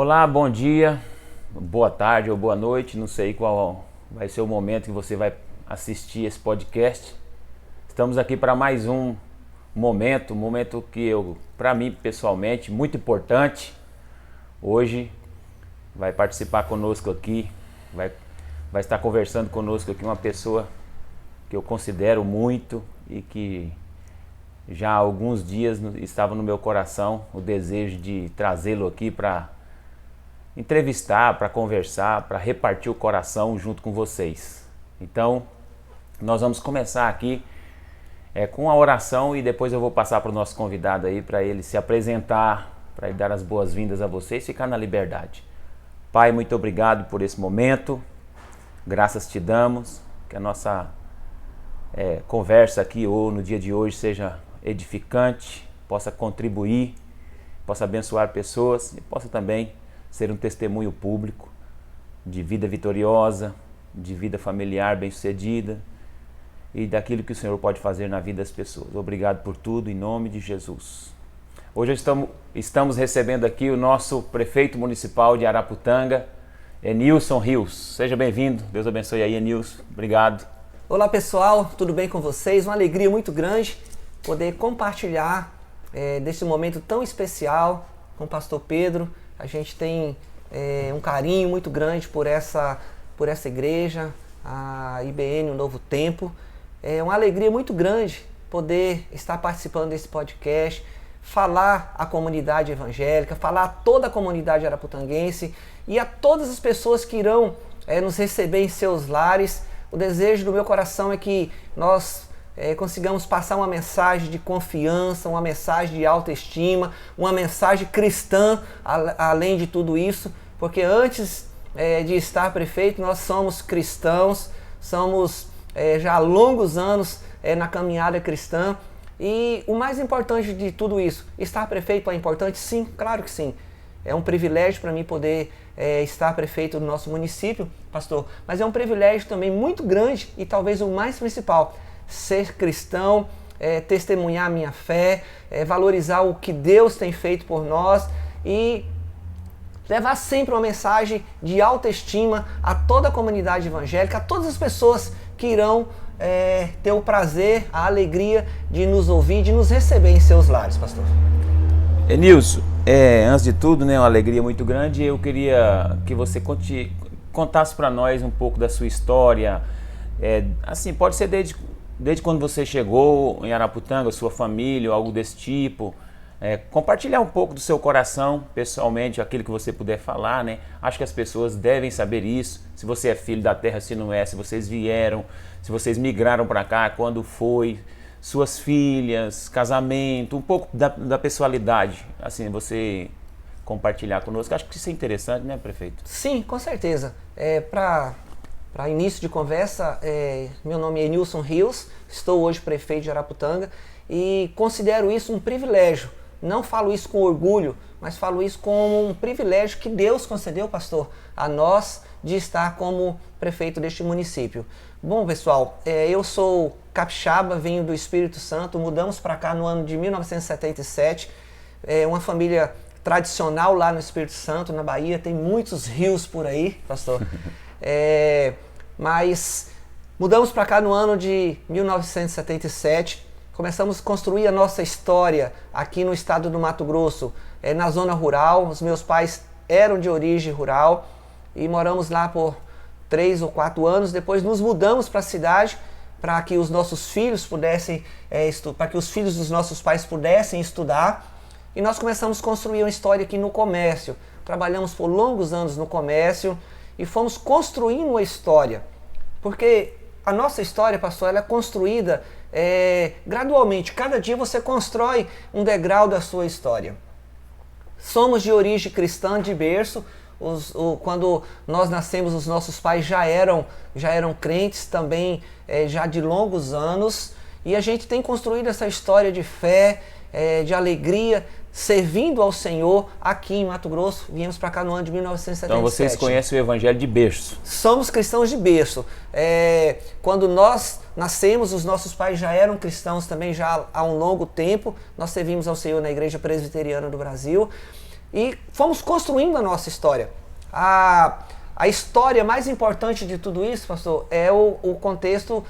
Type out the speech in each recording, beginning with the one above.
Olá, bom dia, boa tarde ou boa noite, não sei qual vai ser o momento que você vai assistir esse podcast. Estamos aqui para mais um momento que para mim pessoalmente, muito importante. Hoje vai participar conosco aqui, vai estar conversando conosco aqui uma pessoa que eu considero muito e que já há alguns dias estava no meu coração o desejo de trazê-lo aqui para entrevistar, para conversar, para repartir o coração junto com vocês. Então, nós vamos começar aqui com a oração e depois eu vou passar para o nosso convidado aí, para ele se apresentar, para ele dar as boas-vindas a vocês e ficar na liberdade. Pai, muito obrigado por esse momento, graças te damos, que a nossa conversa aqui ou no dia de hoje seja edificante, possa contribuir, possa abençoar pessoas e possa também ser um testemunho público de vida vitoriosa, de vida familiar bem-sucedida e daquilo que o Senhor pode fazer na vida das pessoas. Obrigado por tudo, em nome de Jesus. Hoje estamos recebendo aqui o nosso prefeito municipal de Araputanga, Enilson Rios. Seja bem-vindo, Deus abençoe aí, Enilson. Obrigado. Olá pessoal, tudo bem com vocês? Uma alegria muito grande poder compartilhar desse momento tão especial com o pastor Pedro. A gente tem um carinho muito grande por essa igreja, a IBN, o Novo Tempo. É uma alegria muito grande poder estar participando desse podcast, falar à comunidade evangélica, falar a toda a comunidade araputanguense e a todas as pessoas que irão nos receber em seus lares. O desejo do meu coração é que nós consigamos passar uma mensagem de confiança, uma mensagem de autoestima, uma mensagem cristã, além de tudo isso, porque antes de estar prefeito, nós somos cristãos, somos já há longos anos na caminhada cristã, e o mais importante de tudo isso, estar prefeito é importante? Sim, claro que sim. É um privilégio para mim poder estar prefeito do nosso município, pastor, mas é um privilégio também muito grande e talvez o mais principal, ser cristão, testemunhar a minha fé, valorizar o que Deus tem feito por nós e levar sempre uma mensagem de autoestima a toda a comunidade evangélica, a todas as pessoas que irão ter o prazer, a alegria de nos ouvir, de nos receber em seus lares, pastor. Enilson, antes de tudo, uma alegria muito grande. Eu queria que você contasse para nós um pouco da sua história. Assim, pode ser desde quando você chegou em Araputanga, sua família, algo desse tipo. Compartilhar um pouco do seu coração, pessoalmente, aquilo que você puder falar, né? Acho que as pessoas devem saber isso. Se você é filho da terra, se não é, se vocês vieram, se vocês migraram para cá, quando foi, suas filhas, casamento, um pouco da pessoalidade, assim, você compartilhar conosco. Acho que isso é interessante, né, prefeito? Sim, com certeza. Para início de conversa, meu nome é Enilson Rios, estou hoje prefeito de Araputanga e considero isso um privilégio. Não falo isso com orgulho, mas falo isso como um privilégio que Deus concedeu, pastor, a nós de estar como prefeito deste município. Bom, pessoal, eu sou capixaba, venho do Espírito Santo, mudamos para cá no ano de 1977, uma família tradicional lá no Espírito Santo, na Bahia, tem muitos rios por aí, pastor. Mas mudamos para cá no ano de 1977, começamos a construir a nossa história aqui no estado do Mato Grosso, na zona rural. Os meus pais eram de origem rural e moramos lá por 3 ou 4 anos. Depois nos mudamos para a cidade para que os nossos filhos pudessem para que os filhos dos nossos pais pudessem estudar. E nós começamos a construir uma história aqui no comércio. Trabalhamos por longos anos no comércio e fomos construindo uma história. Porque a nossa história, pastor, ela é construída gradualmente. Cada dia você constrói um degrau da sua história. Somos de origem cristã, de berço. Quando nós nascemos, os nossos pais já eram crentes também, já de longos anos. E a gente tem construído essa história de fé, de alegria, servindo ao Senhor aqui em Mato Grosso. Viemos para cá no ano de 1977. Então vocês conhecem o Evangelho de berço. Somos cristãos de berço. Quando nós nascemos, os nossos pais já eram cristãos também já há um longo tempo. Nós servimos ao Senhor na Igreja Presbiteriana do Brasil. E fomos construindo a nossa história. A história mais importante de tudo isso, pastor, é o contexto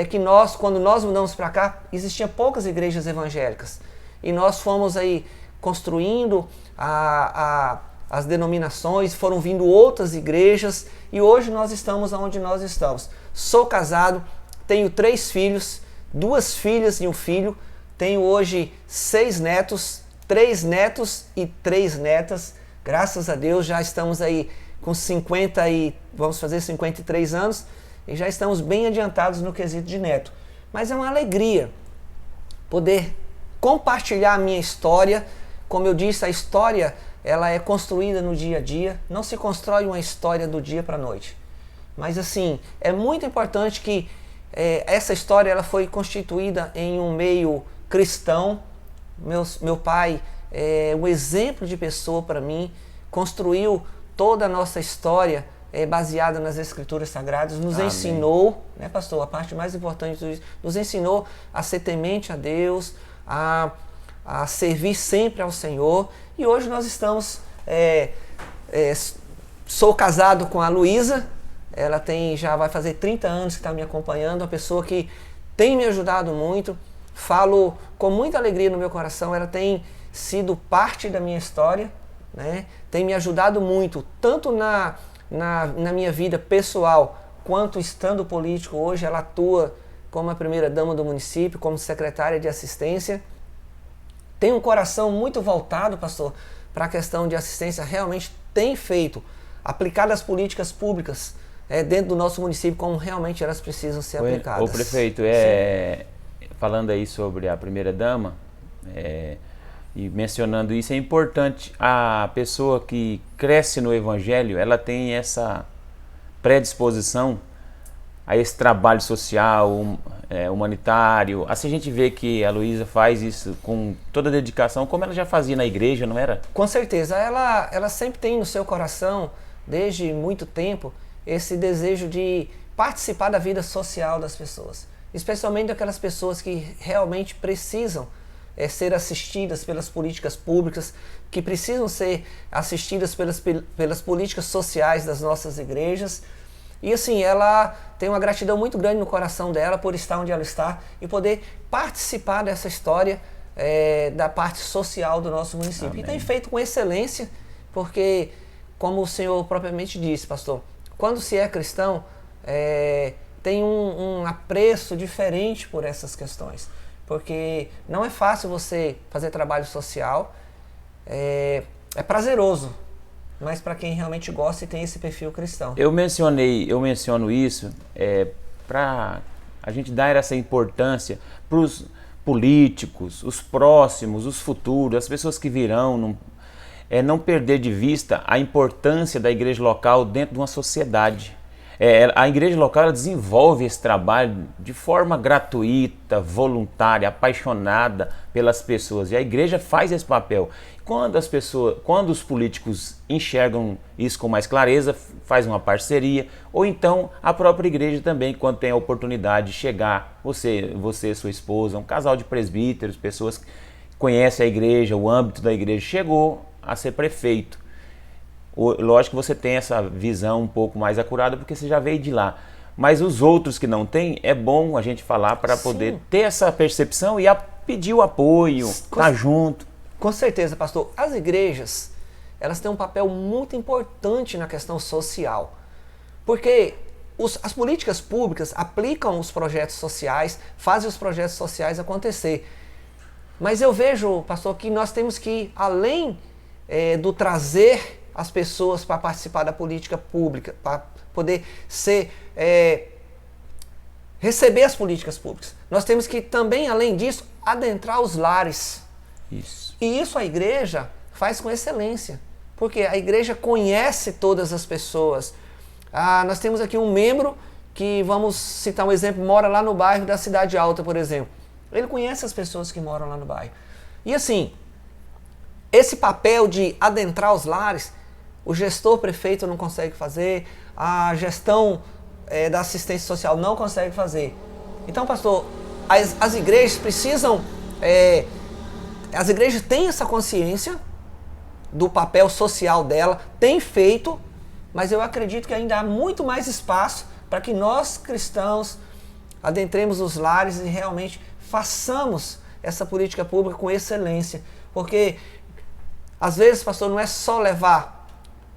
que quando nós mudamos para cá, existiam poucas igrejas evangélicas. E nós fomos aí construindo as denominações, foram vindo outras igrejas e hoje nós estamos onde nós estamos. Sou casado, tenho 3 filhos, 2 filhas e um filho, tenho hoje 6 netos, 3 netos e 3 netas. Graças a Deus já estamos aí com vamos fazer 53 anos e já estamos bem adiantados no quesito de neto. Mas é uma alegria poder compartilhar a minha história. Como eu disse, a história ela é construída no dia a dia, não se constrói uma história do dia para a noite. Mas assim, é muito importante que essa história ela foi constituída em um meio cristão. Meu pai é um exemplo de pessoa para mim, construiu toda a nossa história baseada nas Escrituras Sagradas, nos Amém. Ensinou, né, pastor, a parte mais importante de tudo isso, nos ensinou a ser temente a Deus, a servir sempre ao Senhor. E hoje nós estamos, sou casado com a Luísa, ela já vai fazer 30 anos que está me acompanhando, uma pessoa que tem me ajudado muito, falo com muita alegria no meu coração, ela tem sido parte da minha história, né? Tem me ajudado muito, tanto na minha vida pessoal, quanto estando político. Hoje ela atua como a primeira-dama do município, como secretária de assistência. Tem um coração muito voltado, pastor, para a questão de assistência, realmente tem feito, aplicado as políticas públicas dentro do nosso município, como realmente elas precisam ser aplicadas. O prefeito, falando aí sobre a primeira-dama, e mencionando isso, é importante, a pessoa que cresce no Evangelho, ela tem essa predisposição a esse trabalho social, humanitário. Assim a gente vê que a Luísa faz isso com toda a dedicação, como ela já fazia na igreja, não era? Com certeza, ela sempre tem no seu coração, desde muito tempo, esse desejo de participar da vida social das pessoas, especialmente daquelas pessoas que realmente precisam ser assistidas pelas políticas públicas, que precisam ser assistidas pelas políticas sociais das nossas igrejas. E assim, ela tem uma gratidão muito grande no coração dela por estar onde ela está e poder participar dessa história da parte social do nosso município. Amém. E tem feito com excelência, porque, como o senhor propriamente disse, pastor, quando se é cristão, tem um apreço diferente por essas questões. Porque não é fácil você fazer trabalho social, é prazeroso, mas para quem realmente gosta e tem esse perfil cristão. Eu menciono isso para a gente dar essa importância para os políticos, os próximos, os futuros, as pessoas que virão, não perder de vista a importância da igreja local dentro de uma sociedade. A igreja local ela desenvolve esse trabalho de forma gratuita, voluntária, apaixonada pelas pessoas. E a igreja faz esse papel. Quando os políticos enxergam isso com mais clareza, faz uma parceria, ou então a própria igreja também, quando tem a oportunidade de chegar, você, sua esposa, um casal de presbíteros, pessoas que conhecem a igreja, o âmbito da igreja, chegou a ser prefeito. Lógico que você tem essa visão um pouco mais acurada porque você já veio de lá. Mas os outros que não têm, é bom a gente falar para poder ter essa percepção e pedir o apoio, estar junto. Com certeza, pastor. As igrejas, elas têm um papel muito importante na questão social. Porque as políticas públicas aplicam os projetos sociais, fazem os projetos sociais acontecer. Mas eu vejo, pastor, que nós temos que ir além do trazer as pessoas para participar da política pública, para poder receber as políticas públicas. Nós temos que também, além disso, adentrar os lares. Isso. E isso a igreja faz com excelência, porque a igreja conhece todas as pessoas. Nós temos aqui um membro que, vamos citar um exemplo, mora lá no bairro da Cidade Alta, por exemplo. Ele conhece as pessoas que moram lá no bairro. E assim, esse papel de adentrar os lares, o gestor prefeito não consegue fazer, a gestão da assistência social não consegue fazer. Então, pastor, as igrejas precisam, as igrejas têm essa consciência do papel social dela, tem feito, mas eu acredito que ainda há muito mais espaço para que nós cristãos adentremos os lares e realmente façamos essa política pública com excelência. Porque às vezes, pastor, não é só levar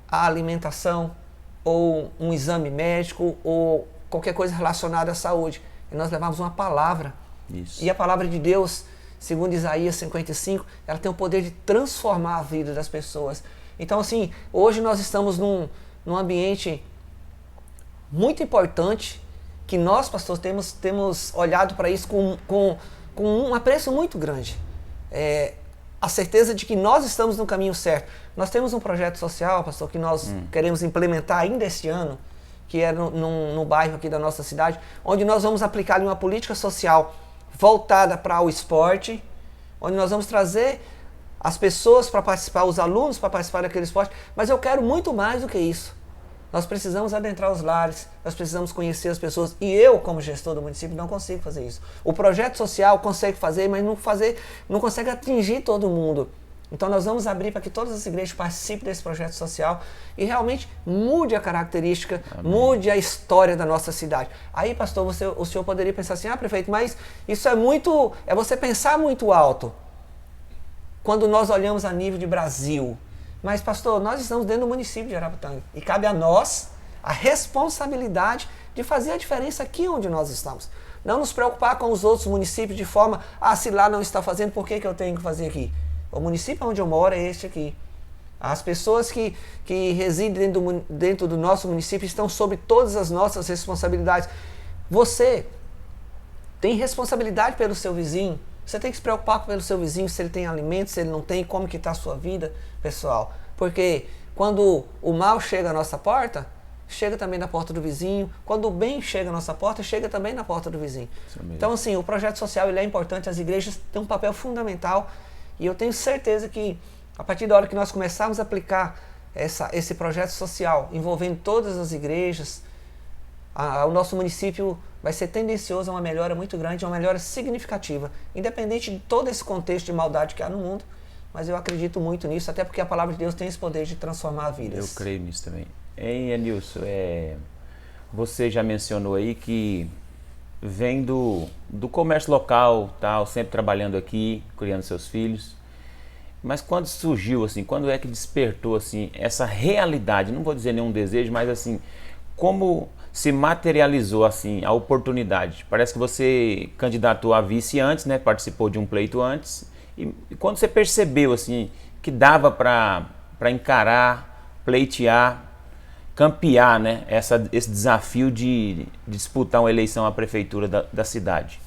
a alimentação ou um exame médico ou qualquer coisa relacionada à saúde. E nós levamos uma palavra. Isso. E a palavra de Deus, segundo Isaías 55, ela tem o poder de transformar a vida das pessoas. Então, assim, hoje nós estamos num ambiente muito importante que nós, pastor, temos olhado para isso com um apreço muito grande. A certeza de que nós estamos no caminho certo. Nós temos um projeto social, pastor, que nós queremos implementar ainda este ano, que é no bairro aqui da nossa cidade, onde nós vamos aplicar uma política social voltada para o esporte, onde nós vamos trazer as pessoas para participar, os alunos para participar daquele esporte, mas eu quero muito mais do que isso. Nós precisamos adentrar os lares, nós precisamos conhecer as pessoas, e eu, como gestor do município, não consigo fazer isso. O projeto social consegue fazer, mas não consegue atingir todo mundo. Então nós vamos abrir para que todas as igrejas participem desse projeto social e realmente mude a característica, Amém. Mude a história da nossa cidade. Aí, pastor, o senhor poderia pensar assim, prefeito, mas isso é você pensar muito alto. Quando nós olhamos a nível de Brasil. Mas, pastor, nós estamos dentro do município de Araputanga e cabe a nós a responsabilidade de fazer a diferença aqui onde nós estamos. Não nos preocupar com os outros municípios de forma, se lá não está fazendo, por que eu tenho que fazer aqui? O município onde eu moro é este aqui. As pessoas que residem dentro do nosso município estão sob todas as nossas responsabilidades. Você tem responsabilidade pelo seu vizinho. Você tem que se preocupar pelo seu vizinho, se ele tem alimento, se ele não tem, como que está a sua vida, pessoal. Porque quando o mal chega à nossa porta, chega também na porta do vizinho. Quando o bem chega à nossa porta, chega também na porta do vizinho. Então, assim, o projeto social ele é importante, as igrejas têm um papel fundamental. E eu tenho certeza que, a partir da hora que nós começarmos a aplicar esse projeto social, envolvendo todas as igrejas, o nosso município vai ser tendencioso a uma melhora muito grande, uma melhora significativa, independente de todo esse contexto de maldade que há no mundo, mas eu acredito muito nisso, até porque a palavra de Deus tem esse poder de transformar vidas. Eu creio nisso também. Hein, Anilson, você já mencionou aí que vem do comércio local, tal, sempre trabalhando aqui, criando seus filhos, mas quando surgiu, assim, quando é que despertou, assim, essa realidade, não vou dizer nenhum desejo, mas assim, como se materializou assim a oportunidade? Parece que você candidatou a vice antes, né? Participou de um pleito antes. E quando você percebeu assim que dava para encarar, pleitear, campear, né? Esse desafio de disputar uma eleição à prefeitura da cidade?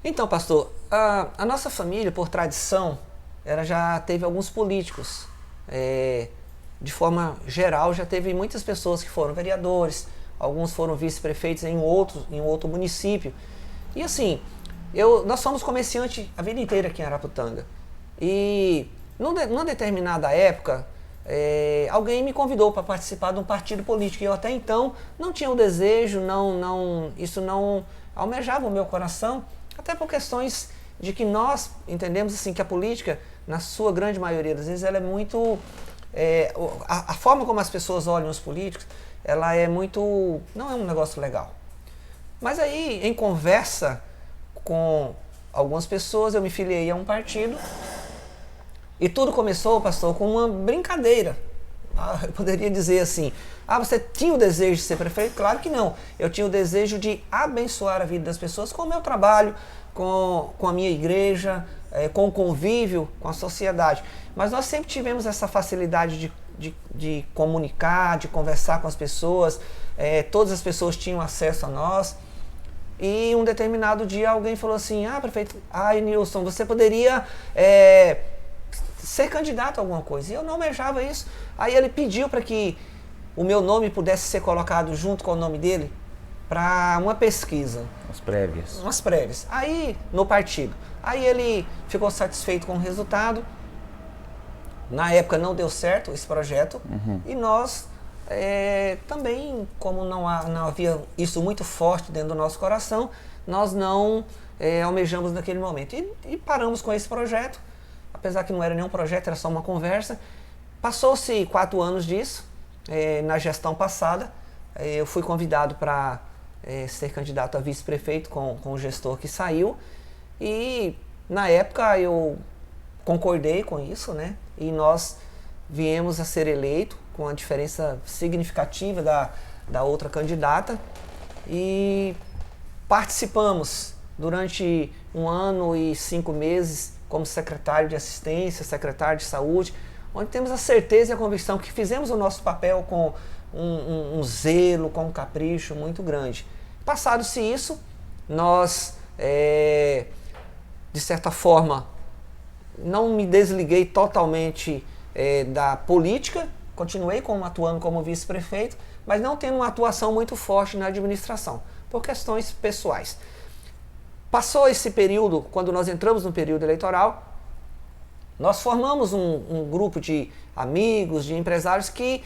Então, pastor, a nossa família, por tradição, ela já teve alguns políticos. De forma geral, já teve muitas pessoas que foram vereadores. Alguns foram vice-prefeitos em outro município. E assim, nós somos comerciantes a vida inteira aqui em Araputanga. E numa determinada época, alguém me convidou para participar de um partido político. E eu até então não tinha o desejo, isso não almejava o meu coração, até por questões de que nós entendemos assim, que a política, na sua grande maioria das vezes, ela é muito... a forma como as pessoas olham os políticos, ela não é um negócio legal. Mas aí, em conversa com algumas pessoas, eu me filiei a um partido e tudo começou, pastor, com uma brincadeira. Eu poderia dizer assim, você tinha o desejo de ser prefeito? Claro que não. Eu tinha o desejo de abençoar a vida das pessoas com o meu trabalho, com a minha igreja, com o convívio, com a sociedade. Mas nós sempre tivemos essa facilidade de comunicar, de conversar com as pessoas, todas as pessoas tinham acesso a nós. E um determinado dia alguém falou assim, prefeito, Nilson, você poderia ser candidato a alguma coisa. E eu não almejava isso. Aí ele pediu para que o meu nome pudesse ser colocado junto com o nome dele para uma pesquisa. Umas prévias. Aí, no partido. Aí ele ficou satisfeito com o resultado. Na época não deu certo esse projeto. E nós também, como não havia isso muito forte dentro do nosso coração, nós não almejamos naquele momento. E paramos com esse projeto, apesar que não era nenhum projeto, era só uma conversa. Passou-se 4 anos disso. Na gestão passada, eu fui convidado para ser candidato a vice-prefeito com o gestor que saiu. E na época eu concordei com isso, né? E nós viemos a ser eleito com a diferença significativa da outra candidata. E participamos durante 1 ano e 5 meses como secretário de assistência, secretário de saúde, onde temos a certeza e a convicção que fizemos o nosso papel com um zelo, com um capricho muito grande. Passado-se isso, nós, de certa forma, não me desliguei totalmente da política, continuei atuando como vice-prefeito, mas não tendo uma atuação muito forte na administração, por questões pessoais. Passou esse período, quando nós entramos no período eleitoral, nós formamos um grupo de amigos, de empresários que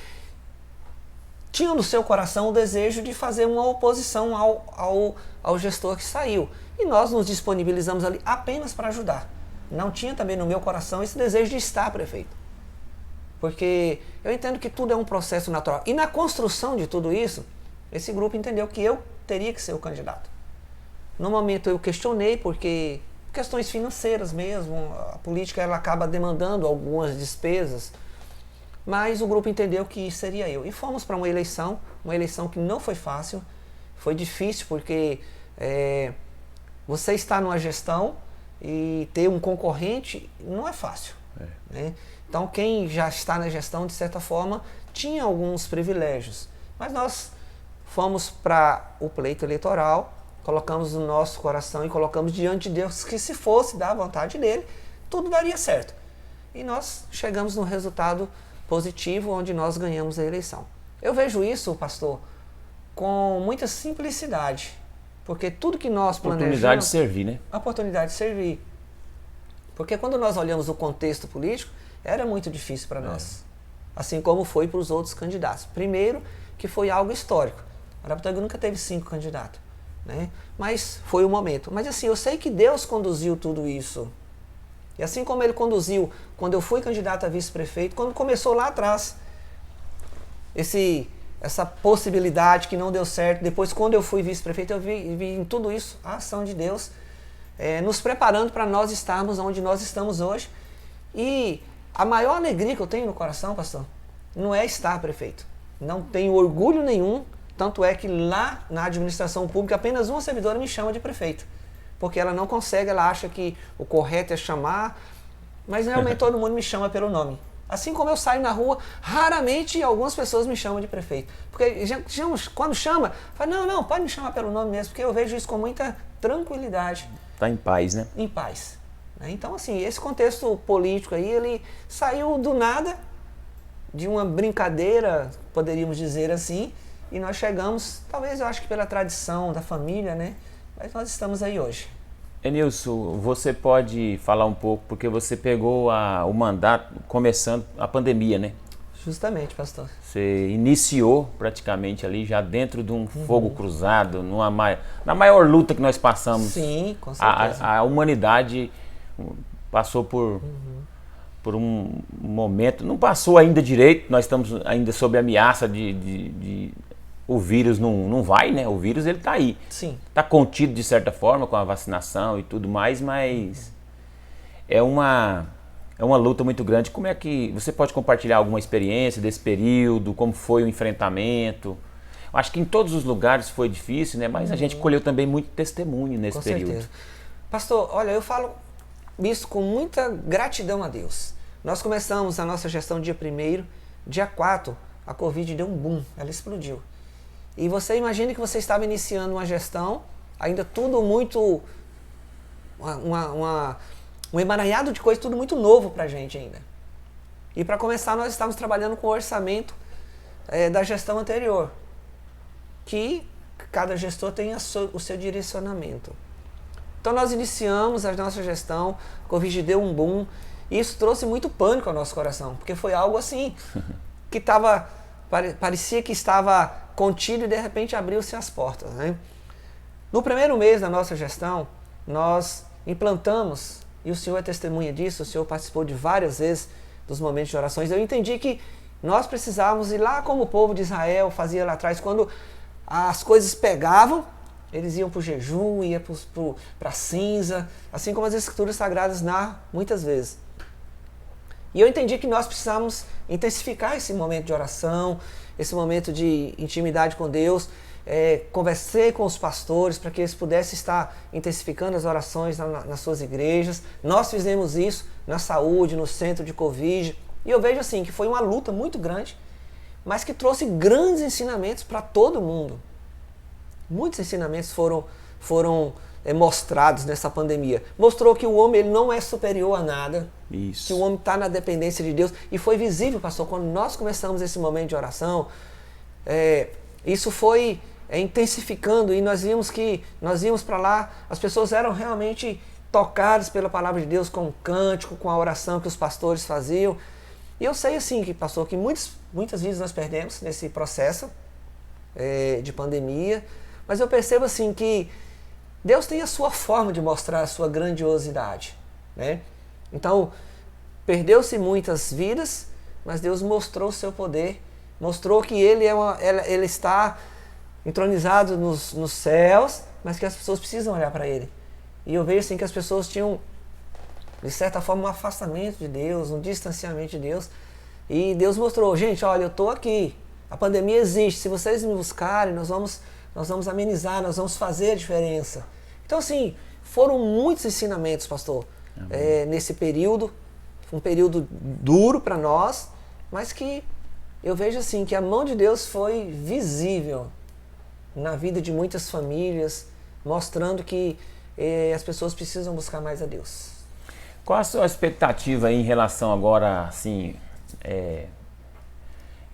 tinham no seu coração o desejo de fazer uma oposição ao gestor que saiu. E nós nos disponibilizamos ali apenas para ajudar. Não tinha também no meu coração esse desejo de estar prefeito. Porque eu entendo que tudo é um processo natural. E na construção de tudo isso, esse grupo entendeu que eu teria que ser o candidato. No momento eu questionei, porque questões financeiras mesmo, a política ela acaba demandando algumas despesas, mas o grupo entendeu que seria eu. E fomos para uma eleição que não foi fácil, foi difícil, porque você está numa gestão e ter um concorrente não é fácil. Né? Então quem já está na gestão, de certa forma, tinha alguns privilégios. Mas nós fomos para o pleito eleitoral, colocamos no nosso coração e colocamos diante de Deus que se fosse da vontade dele, tudo daria certo. E nós chegamos num resultado positivo, onde nós ganhamos a eleição. Eu vejo isso, pastor, com muita simplicidade, porque tudo que nós planejamos... Oportunidade de servir, né? A oportunidade de servir. Porque quando nós olhamos o contexto político, era muito difícil para nós. Assim como foi para os outros candidatos. Primeiro, que foi algo histórico. Araputaanga nunca teve 5 candidatos. Né? Mas foi o momento. Mas assim, eu sei que Deus conduziu tudo isso. E assim como Ele conduziu quando eu fui candidato a vice-prefeito, quando começou lá atrás, essa possibilidade que não deu certo, depois quando eu fui vice-prefeito, eu vi em tudo isso a ação de Deus, nos preparando para nós estarmos onde nós estamos hoje. E a maior alegria que eu tenho no coração, pastor, não é estar prefeito. Não tenho orgulho nenhum. Tanto é que lá na administração pública apenas uma servidora me chama de prefeito. Porque ela não consegue, ela acha que o correto é chamar, mas realmente todo mundo me chama pelo nome. Assim como eu saio na rua, raramente algumas pessoas me chamam de prefeito. Porque quando chama, fala, não, pode me chamar pelo nome mesmo, porque eu vejo isso com muita tranquilidade. Está em paz, né? Em paz. Então, assim, esse contexto político aí, ele saiu do nada, de uma brincadeira, poderíamos dizer assim, e nós chegamos, talvez eu acho que pela tradição da família, né? Mas nós estamos aí hoje. Enilson, você pode falar um pouco, porque você pegou o mandato começando a pandemia, né? Justamente, pastor. Você iniciou praticamente ali já dentro de um fogo cruzado, na maior luta que nós passamos. Sim, com certeza. A humanidade passou por um momento, não passou ainda direito, nós estamos ainda sob ameaça de o vírus não vai, né? O vírus ele está aí. Sim. Está contido de certa forma com a vacinação e tudo mais, mas é uma luta muito grande. Como é que você pode compartilhar alguma experiência desse período? Como foi o enfrentamento? Acho que em todos os lugares foi difícil, né? Mas a gente colheu também muito testemunho nesse período. Com certeza. Pastor, olha, eu falo isso com muita gratidão a Deus. Nós começamos a nossa gestão dia 1º, dia 4, a Covid deu um boom, ela explodiu. E você imagina que você estava iniciando uma gestão, ainda tudo muito, um emaranhado de coisas, tudo muito novo para a gente ainda. E para começar, nós estávamos trabalhando com o orçamento da gestão anterior, que cada gestor tem o seu direcionamento. Então nós iniciamos a nossa gestão, a Covid deu um boom, e isso trouxe muito pânico ao nosso coração, porque foi algo assim, que parecia que estava contido e de repente abriu-se as portas. Né? No primeiro mês da nossa gestão, nós implantamos, e o senhor é testemunha disso, o senhor participou de várias vezes dos momentos de orações, eu entendi que nós precisávamos ir lá como o povo de Israel fazia lá atrás, quando as coisas pegavam, eles iam para o jejum, iam para a cinza, assim como as escrituras sagradas narram muitas vezes. E eu entendi que nós precisávamos intensificar esse momento de oração, esse momento de intimidade com Deus. Conversei com os pastores para que eles pudessem estar intensificando as orações nas suas igrejas. Nós fizemos isso na saúde, no centro de Covid. E eu vejo assim que foi uma luta muito grande, mas que trouxe grandes ensinamentos para todo mundo. Muitos ensinamentos foram mostrados nessa pandemia. Mostrou que o homem ele não é superior a nada. Isso. Que o homem está na dependência de Deus. E foi visível, pastor, quando nós começamos esse momento de oração, isso foi intensificando e nós íamos para lá, as pessoas eram realmente tocadas pela palavra de Deus com o cântico, com a oração que os pastores faziam. E eu sei assim, que pastor, que muitas vezes nós perdemos nesse processo de pandemia, mas eu percebo assim que Deus tem a sua forma de mostrar a sua grandiosidade, né? Então, perdeu-se muitas vidas, mas Deus mostrou o seu poder, mostrou que Ele está entronizado nos céus, mas que as pessoas precisam olhar para Ele. E eu vejo assim que as pessoas tinham, de certa forma, um afastamento de Deus, um distanciamento de Deus. E Deus mostrou, gente, olha, eu estou aqui, a pandemia existe, se vocês me buscarem, nós vamos amenizar, nós vamos fazer a diferença. Então, assim, foram muitos ensinamentos, pastor, nesse período, um período duro para nós, mas que eu vejo assim, que a mão de Deus foi visível na vida de muitas famílias, mostrando que as pessoas precisam buscar mais a Deus. Qual a sua expectativa aí em relação agora, assim,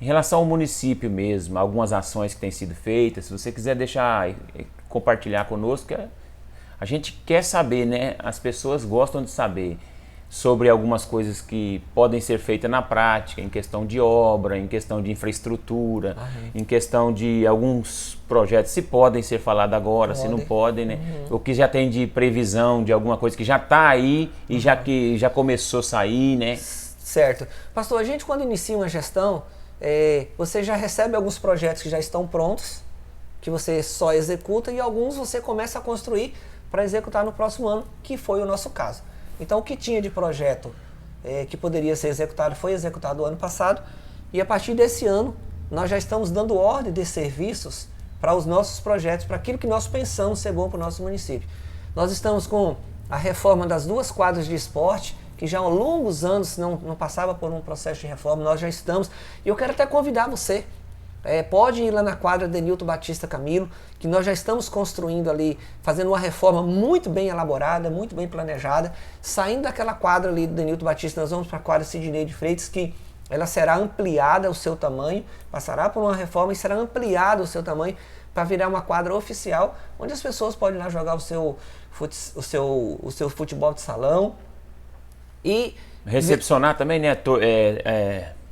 em relação ao município mesmo, algumas ações que têm sido feitas, se você quiser deixar, compartilhar conosco, a gente quer saber, né? As pessoas gostam de saber sobre algumas coisas que podem ser feitas na prática, em questão de obra, em questão de infraestrutura, em questão de alguns projetos, se podem ser falados agora, se não podem, né? O que já tem de previsão de alguma coisa que já está aí e que já começou a sair, né? Certo. Pastor, a gente quando inicia uma gestão, você já recebe alguns projetos que já estão prontos, que você só executa, e alguns você começa a construir para executar no próximo ano, que foi o nosso caso. Então, o que tinha de projeto que poderia ser executado foi executado o ano passado, e a partir desse ano nós já estamos dando ordem de serviços para os nossos projetos, para aquilo que nós pensamos ser bom para o nosso município. Nós estamos com a reforma das 2 quadras de esporte, que já há longos anos não passava por um processo de reforma, nós já estamos, e eu quero até convidar você, pode ir lá na quadra Denilton Batista Camilo, que nós já estamos construindo ali, fazendo uma reforma muito bem elaborada, muito bem planejada. Saindo daquela quadra ali do Denilton Batista, nós vamos para a quadra Sidney de Freitas, que ela será ampliada o seu tamanho, passará por uma reforma e será ampliada o seu tamanho para virar uma quadra oficial, onde as pessoas podem ir lá jogar o seu futebol de salão. E recepcionar também, né?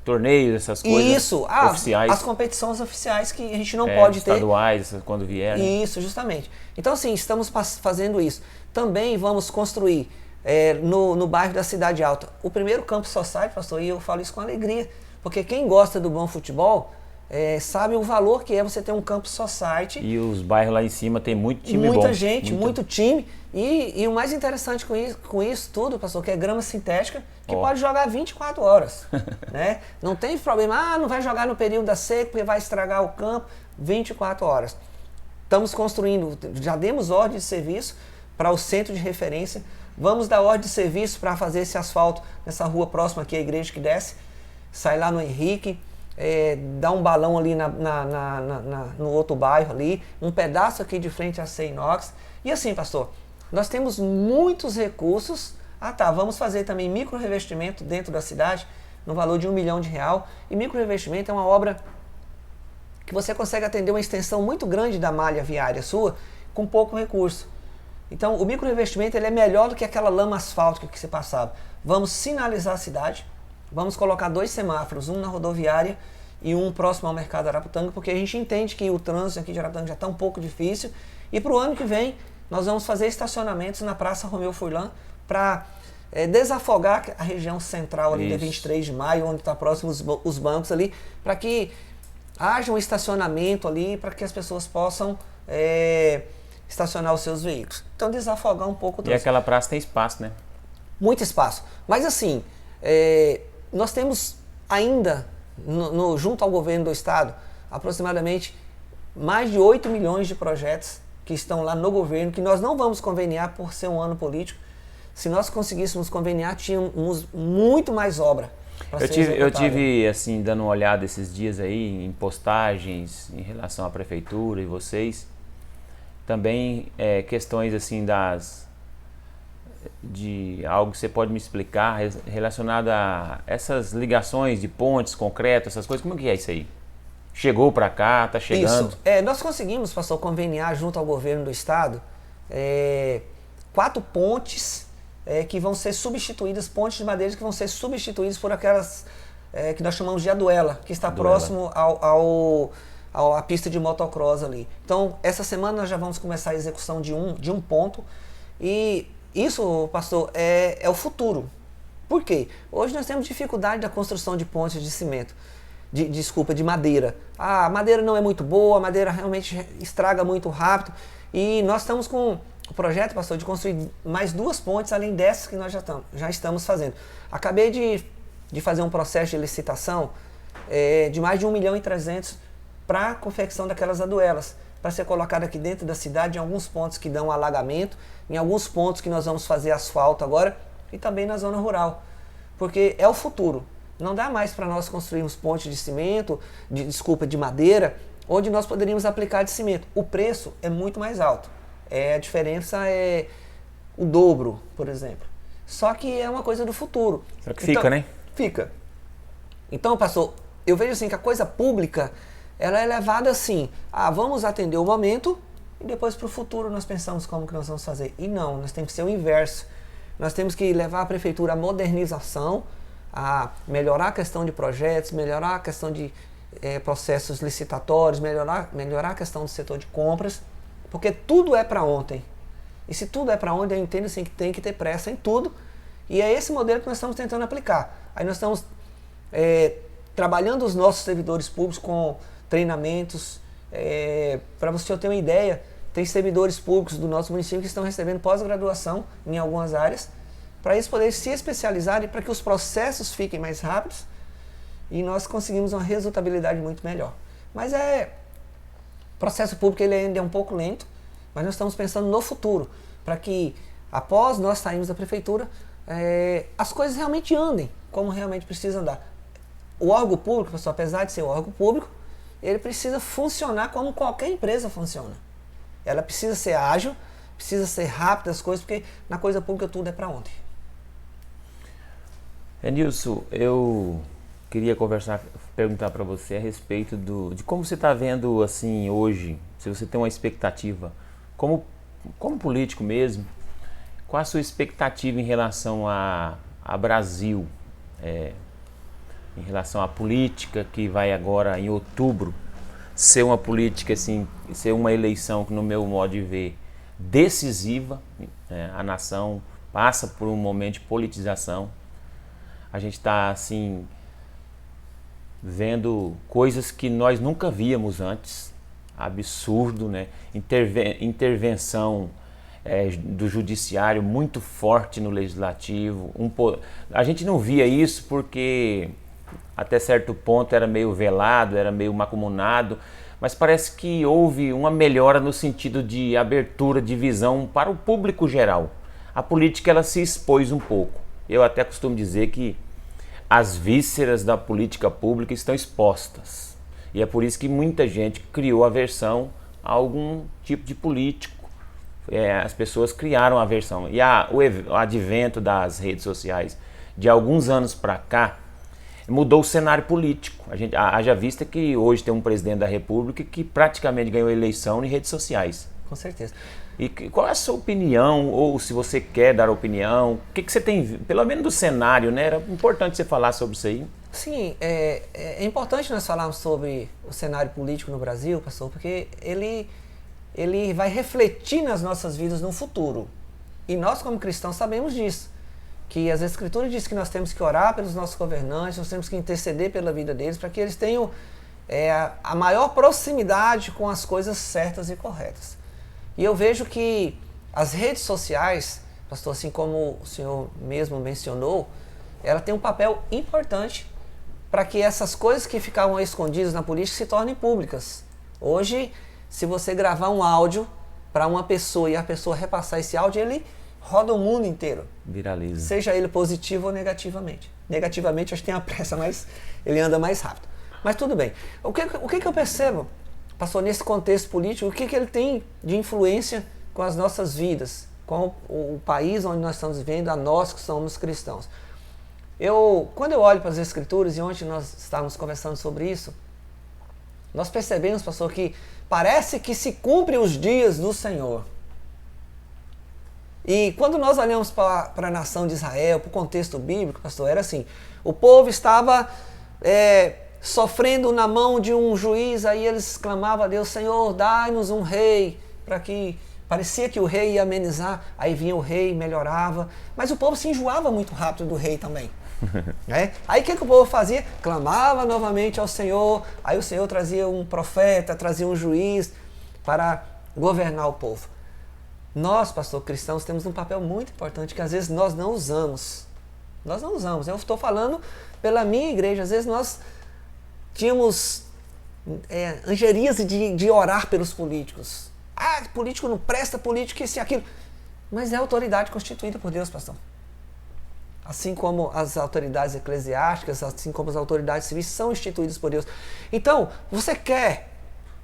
Torneios, essas coisas. Isso, oficiais. As competições oficiais que a gente não pode ter. Estaduais, quando vier. Né? Isso, justamente. Então, assim, estamos fazendo isso. Também vamos construir no bairro da Cidade Alta o primeiro Campus Society, pastor, e eu falo isso com alegria, porque quem gosta do bom futebol sabe o valor que é você ter um Campus Society. E os bairros lá em cima tem muito time bom. Muita gente, muito time. E o mais interessante com isso tudo, pastor, que é grama sintética, que pode jogar 24 horas. Né? Não tem problema, não vai jogar no período da seca porque vai estragar o campo, 24 horas. Estamos construindo, já demos ordem de serviço para o centro de referência, vamos dar ordem de serviço para fazer esse asfalto nessa rua próxima aqui, a igreja que desce, sai lá no Henrique, dá um balão ali no outro bairro ali, um pedaço aqui de frente à Inox. E assim, pastor, nós temos muitos recursos. Vamos fazer também micro revestimento dentro da cidade, no valor de R$1 milhão. E micro revestimento é uma obra que você consegue atender uma extensão muito grande da malha viária sua com pouco recurso. Então, o micro revestimento ele é melhor do que aquela lama asfáltica que você passava. Vamos sinalizar a cidade, vamos colocar 2 semáforos, um na rodoviária e um próximo ao mercado Araputanga, porque a gente entende que o trânsito aqui de Araputanga já está um pouco difícil. E para o ano que vem, nós vamos fazer estacionamentos na Praça Romeu Furlan para desafogar a região central ali de Isso. 23 de maio, onde está próximo os bancos ali, para que haja um estacionamento ali, para que as pessoas possam estacionar os seus veículos. Então desafogar um pouco o E trânsito. aquela praça tem espaço, né? Muito espaço. Mas assim, nós temos ainda, junto ao governo do estado, aproximadamente mais de 8 milhões de projetos que estão lá no governo, que nós não vamos conveniar por ser um ano político. Se nós conseguíssemos conveniar, tínhamos muito mais obra. Eu tive, assim, dando uma olhada esses dias aí em postagens em relação à prefeitura e vocês. Também questões assim de algo que você pode me explicar relacionado a essas ligações de pontes, concreto, essas coisas. Como que é isso aí? Chegou para cá, tá chegando? Isso. Nós conseguimos, pastor, conveniar junto ao governo do estado 4 pontes que vão ser substituídas, pontes de madeira que vão ser substituídas por aquelas que nós chamamos de aduela, que está próximo à pista de motocross ali. Então, essa semana nós já vamos começar a execução de um ponto, e isso, pastor, é o futuro. Por quê? Hoje nós temos dificuldade da construção de pontes de cimento, de madeira. A madeira não é muito boa, a madeira realmente estraga muito rápido, e nós estamos com o projeto, pastor, de construir mais 2 pontes, além dessas que nós já estamos fazendo. Acabei de fazer um processo de licitação de mais de 1.300.000 para a confecção daquelas aduelas, para ser colocada aqui dentro da cidade, em alguns pontos que dão alagamento, em alguns pontos que nós vamos fazer asfalto agora, e também na zona rural. Porque é o futuro. Não dá mais para nós construirmos pontes de cimento, de madeira, onde nós poderíamos aplicar de cimento. O preço é muito mais alto. A diferença é o dobro, por exemplo. Só que é uma coisa do futuro. Só que fica, né? Fica. Então, pastor, eu vejo assim que a coisa pública, ela é levada assim, vamos atender o momento e depois para o futuro nós pensamos como que nós vamos fazer. E não, nós temos que ser o inverso. Nós temos que levar a prefeitura à modernização, a melhorar a questão de projetos, melhorar a questão de processos licitatórios, melhorar a questão do setor de compras, porque tudo é para ontem. E se tudo é para ontem, eu entendo assim que tem que ter pressa em tudo, e é esse modelo que nós estamos tentando aplicar. Aí nós estamos trabalhando os nossos servidores públicos com treinamentos. Para você ter uma ideia, tem servidores públicos do nosso município que estão recebendo pós-graduação em algumas áreas, para eles poderem se especializar e para que os processos fiquem mais rápidos e nós conseguimos uma resultabilidade muito melhor. Mas o processo público ele ainda é um pouco lento, mas nós estamos pensando no futuro, para que após nós sairmos da prefeitura, as coisas realmente andem como realmente precisa andar. O órgão público, pessoal, apesar de ser um órgão público, ele precisa funcionar como qualquer empresa funciona. Ela precisa ser ágil, precisa ser rápida as coisas, porque na coisa pública tudo é para ontem. Nilson, eu queria perguntar para você a respeito de como você está vendo assim hoje, se você tem uma expectativa, como político mesmo, qual a sua expectativa em relação a Brasil, em relação à política que vai agora em outubro ser uma política assim, ser uma eleição que no meu modo de ver decisiva, a nação passa por um momento de politização. A gente está assim vendo coisas que nós nunca víamos antes, absurdo, né? Intervenção do judiciário muito forte no legislativo. A gente não via isso porque até certo ponto era meio velado, era meio macumunado, mas parece que houve uma melhora no sentido de abertura de visão para o público geral. A política ela se expôs um pouco. Eu até costumo dizer que as vísceras da política pública estão expostas. E é por isso que muita gente criou aversão a algum tipo de político. As pessoas criaram aversão. E o advento das redes sociais de alguns anos para cá mudou o cenário político. Haja vista que hoje tem um presidente da República que praticamente ganhou a eleição em redes sociais. Com certeza. E qual é a sua opinião, ou se você quer dar opinião, o que você tem, pelo menos do cenário, né? Era importante você falar sobre isso aí. Sim, é importante nós falarmos sobre o cenário político no Brasil, pastor, porque ele vai refletir nas nossas vidas no futuro. E nós, como cristãos, sabemos disso. que as Escrituras dizem que nós temos que orar pelos nossos governantes, nós temos que interceder pela vida deles, para que eles tenham a maior proximidade com as coisas certas e corretas. E eu vejo que as redes sociais, pastor, assim como o senhor mesmo mencionou, ela tem um papel importante para que essas coisas que ficavam escondidas na política se tornem públicas. Hoje, se você gravar um áudio para uma pessoa e a pessoa repassar esse áudio, ele roda o mundo inteiro. Viraliza. Seja ele positivo ou negativamente. Negativamente, acho que tem a pressa, mas ele anda mais rápido. Mas tudo bem. O que eu percebo, pastor, nesse contexto político, o que ele tem de influência com as nossas vidas, com o país onde nós estamos vivendo, a nós que somos cristãos? Quando eu olho para as Escrituras, e ontem nós estávamos conversando sobre isso, nós percebemos, pastor, que parece que se cumprem os dias do Senhor. E quando nós olhamos para a nação de Israel, para o contexto bíblico, pastor, era assim, o povo estava sofrendo na mão de um juiz, aí eles clamavam a Deus, Senhor, dai-nos um rei, para que parecia que o rei ia amenizar, aí vinha o rei, melhorava, mas o povo se enjoava muito rápido do rei também. Aí o que o povo fazia? Clamava novamente ao Senhor, aí o Senhor trazia um profeta, trazia um juiz para governar o povo. Nós, pastor, cristãos, temos um papel muito importante que às vezes nós não usamos. Nós não usamos. Eu estou falando pela minha igreja. Às vezes nós tínhamos angeríase de orar pelos políticos. Ah, político não presta, político isso e aquilo. Mas é autoridade constituída por Deus, pastor. Assim como as autoridades eclesiásticas, assim como as autoridades civis são instituídas por Deus. Então, você quer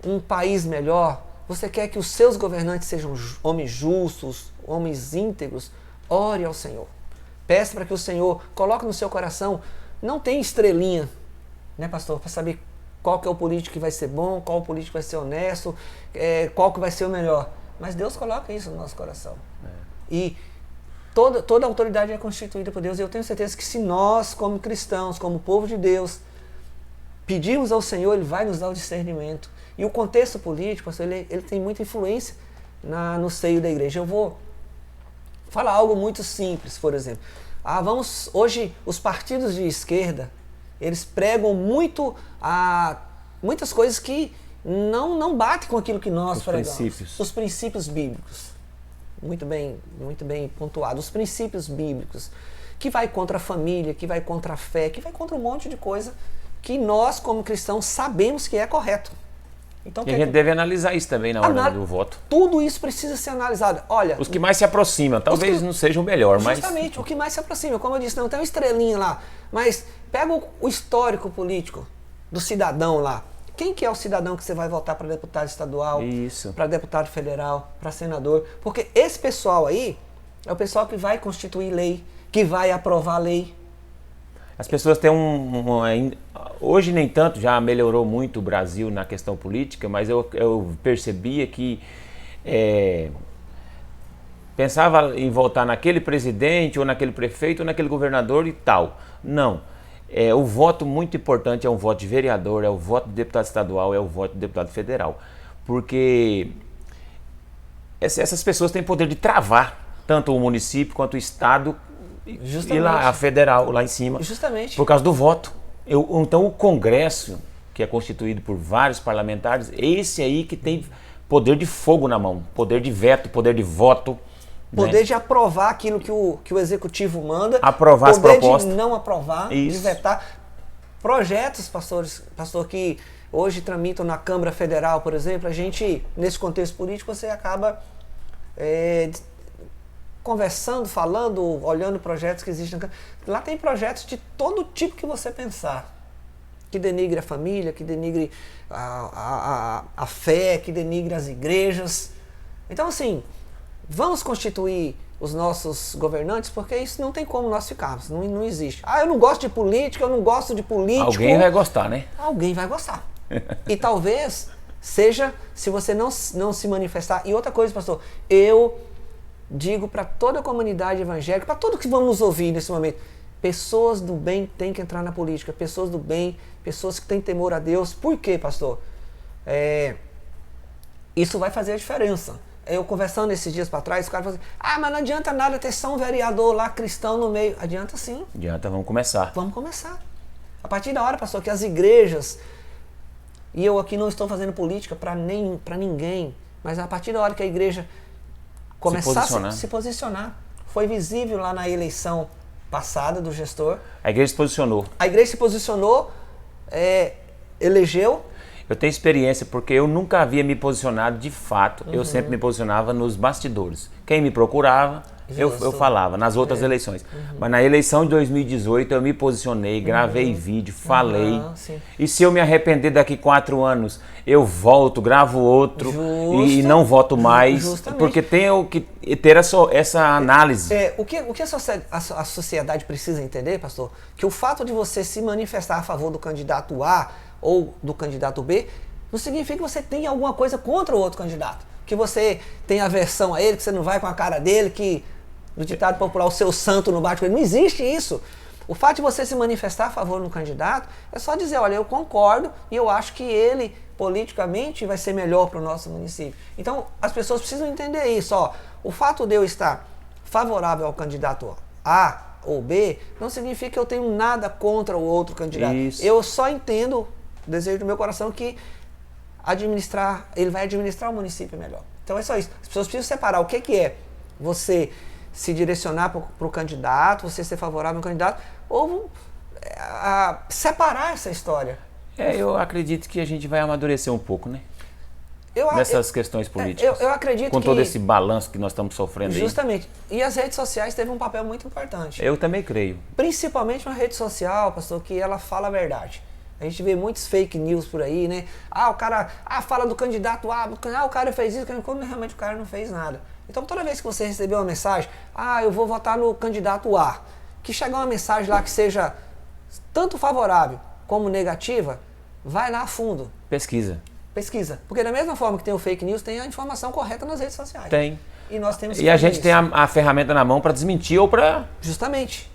um país melhor? Você quer que os seus governantes sejam homens justos, homens íntegros? Ore ao Senhor. Peça para que o Senhor coloque no seu coração. Não tem estrelinha, né, pastor, para saber qual que é o político que vai ser bom, qual o político vai ser honesto, qual que vai ser o melhor. Mas Deus coloca isso no nosso coração. E toda autoridade é constituída por Deus. E eu tenho certeza que se nós, como cristãos, como povo de Deus, pedirmos ao Senhor, Ele vai nos dar o discernimento. E o contexto político, pastor, ele tem muita influência no seio da igreja. Eu vou falar algo muito simples, por exemplo. Hoje, os partidos de esquerda, eles pregam muitas coisas que não batem com aquilo que nós pregamos. Os princípios bíblicos. Muito bem pontuado. Os princípios bíblicos. Que vai contra a família, que vai contra a fé, que vai contra um monte de coisa que nós, como cristãos, sabemos que é correto. Então, e a gente deve analisar isso também na hora do voto. Tudo isso precisa ser analisado. Olha, os que mais se aproximam, talvez não sejam o melhor, mas... Justamente, o que mais se aproxima. Como eu disse, não tem uma estrelinha lá. Mas pega o histórico político do cidadão lá. Quem que é o cidadão que você vai votar para deputado estadual, para deputado federal, para senador? Porque esse pessoal aí é o pessoal que vai constituir lei, que vai aprovar lei. As pessoas têm hoje nem tanto, já melhorou muito o Brasil na questão política, mas eu percebia que pensava em votar naquele presidente, ou naquele prefeito, ou naquele governador e tal. Não. O voto muito importante é um voto de vereador, é o voto de deputado estadual, é o voto de deputado federal. Porque essas pessoas têm poder de travar tanto o município quanto o estado. Justamente. E lá, a federal, lá em cima. Justamente. Por causa do voto. Então o Congresso, que é constituído por vários parlamentares, esse aí que tem poder de fogo na mão, poder de veto, poder de voto. Poder de aprovar aquilo que o executivo manda. Aprovar as propostas. Poder de não aprovar, isso. De vetar. Projetos, pastor, que hoje tramitam na Câmara Federal, por exemplo, a gente, nesse contexto político, você acaba conversando, falando, olhando projetos que existem. Lá tem projetos de todo tipo que você pensar. Que denigre a família, que denigre a fé, que denigre as igrejas. Então, assim, vamos constituir os nossos governantes, porque isso não tem como nós ficarmos, não existe. Eu não gosto de política, eu não gosto de político. Alguém vai gostar, né? Alguém vai gostar. E talvez seja, se você não se manifestar. E outra coisa, pastor, eu digo para toda a comunidade evangélica, para todos que vão nos ouvir nesse momento, pessoas do bem têm que entrar na política, pessoas do bem, pessoas que têm temor a Deus. Por quê, pastor? Isso vai fazer a diferença. eu conversando esses dias para trás, o cara falou assim, mas não adianta nada ter só um vereador lá cristão no meio. Adianta sim. Adianta, vamos começar. Vamos começar. A partir da hora, pastor, que as igrejas, e eu aqui não estou fazendo política para ninguém, mas a partir da hora que a igreja começar a se posicionar, foi visível lá na eleição passada do gestor. A igreja se posicionou. A igreja se posicionou, elegeu. Eu tenho experiência porque eu nunca havia me posicionado de fato. Eu sempre me posicionava nos bastidores. Quem me procurava, eu falava nas outras eleições. Mas na eleição de 2018 eu me posicionei, gravei vídeo, falei. E se eu me arrepender daqui 4 anos, eu volto, gravo outro e não voto mais. Justamente. Porque tenho que ter essa análise. O que a sociedade precisa entender, pastor? Que o fato de você se manifestar a favor do candidato A ou do candidato B, não significa que você tem alguma coisa contra o outro candidato. Que você tem aversão a ele, que você não vai com a cara dele, que no ditado popular o seu santo não bate com ele. Não existe isso. O fato de você se manifestar a favor de um candidato é só dizer, olha, eu concordo e eu acho que ele politicamente vai ser melhor para o nosso município. Então as pessoas precisam entender isso. O fato de eu estar favorável ao candidato A ou B não significa que eu tenho nada contra o outro candidato. Isso. Eu só entendo o desejo do meu coração que ele vai administrar o município melhor. Então é só isso. As pessoas precisam separar o que é você se direcionar para o candidato, você ser favorável ao candidato, ou separar essa história. Eu acredito que a gente vai amadurecer um pouco, né? Nessas questões políticas. Eu acredito com todo esse balanço que nós estamos sofrendo aí. Justamente. E as redes sociais teve um papel muito importante. Eu também creio. Principalmente uma rede social, pastor, que ela fala a verdade. A gente vê muitos fake news por aí, né? O cara fala do candidato A, o cara fez isso, quando realmente o cara não fez nada. Então toda vez que você receber uma mensagem, eu vou votar no candidato A, que chegar uma mensagem lá que seja tanto favorável como negativa, vai lá a fundo. Pesquisa. Porque da mesma forma que tem o fake news, tem a informação correta nas redes sociais. Tem. E nós temos que E a gente tem a ferramenta na mão para desmentir ou para... Justamente.